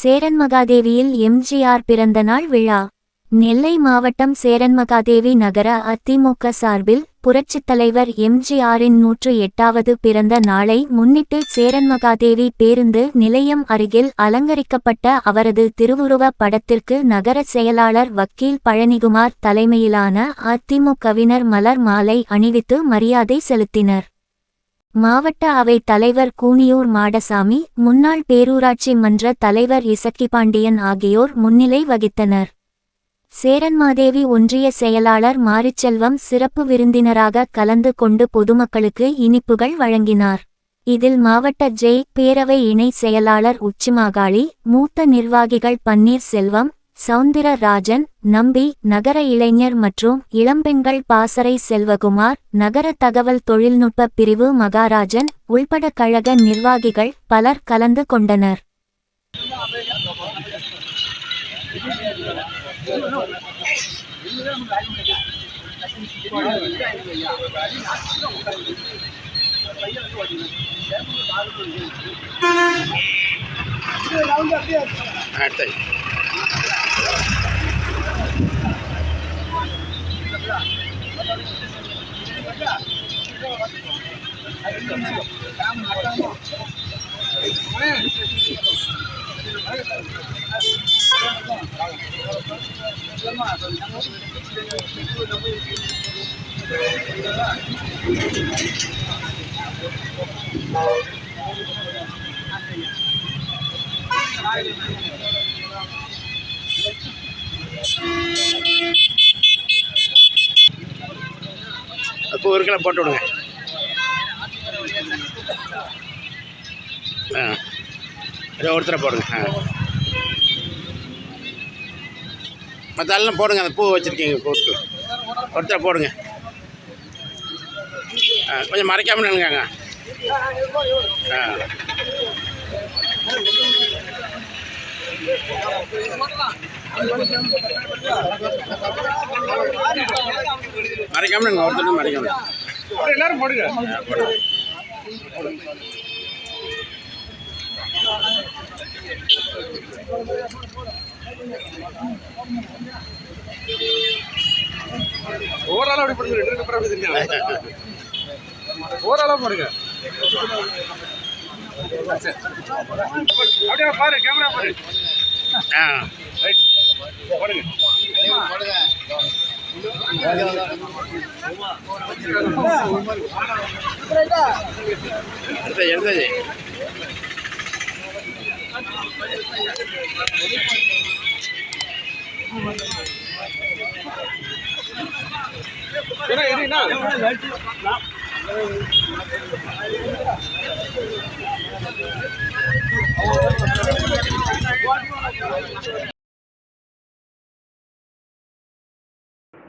சேரன்மகாதேவியில் எம்ஜிஆர் பிறந்தநாள் விழா. நெல்லை மாவட்டம் சேரன்மகாதேவி நகர அதிமுக சார்பில் புரட்சித் தலைவர் எம்ஜிஆரின் 108வது பிறந்த நாளை முன்னிட்டு சேரன்மகாதேவி பேருந்து நிலையம் அருகில் அலங்கரிக்கப்பட்ட அவரது திருவுருவ படத்திற்கு நகர செயலாளர் வக்கீல் பழனிகுமார் தலைமையிலான அதிமுகவினர் மலர் மாலை அணிவித்து மரியாதை செலுத்தினர். மாவட்ட அவைத் தலைவர் கூனியூர் மாடசாமி, முன்னாள் பேரூராட்சி மன்ற தலைவர் இசக்கிபாண்டியன் ஆகியோர் முன்னிலை வகித்தனர். சேரன்மாதேவி ஒன்றிய செயலாளர் மாரிச்செல்வம் சிறப்பு விருந்தினராக கலந்து கொண்டு பொதுமக்களுக்கு இனிப்புகள் வழங்கினார். இதில் மாவட்ட பேரவை இணை செயலாளர் உச்சிமாகாளி, மூத்த நிர்வாகிகள் பன்னீர் செல்வம், சவுந்திர ராஜன், நம்பி, நகர இளைஞர் மற்றும் இளம்பெண்கள் பாசறை செல்வகுமார், நகர தகவல் தொழில்நுட்ப பிரிவு மகாராஜன் உள்பட கழக நிர்வாகிகள் பலர் கலந்து கொண்டனர். அப்போ ஒரு கிலோ போட்டு விடுங்க. ஒருத்தரை போடுங்க. மற்றெல்லாம் போடுங்க. அந்த பூ வச்சுருக்கீங்க போட்டு ஒருத்தரை போடுங்க. கொஞ்சம் மறைக்காமல் நினைக்காங்க. மறைக்காமல் ஒருத்தர் மறைக்காமல் எல்லாரும் போடுங்க. ஓவரால் அப்படி போடுங்க. ஓவராலாக போடுங்க. அப்படியே பாரு, கேமரா பாரு. ரைட் போடுங்க. எடுத்தது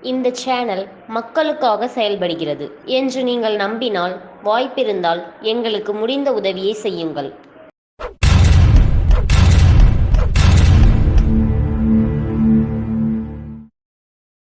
இந்த சேனல் மக்களுக்காக செயல்படுகிறது என்று நீங்கள் நம்பினால், வாய்ப்பிருந்தால் எங்களுக்கு முடிந்த உதவியை செய்யுங்கள்.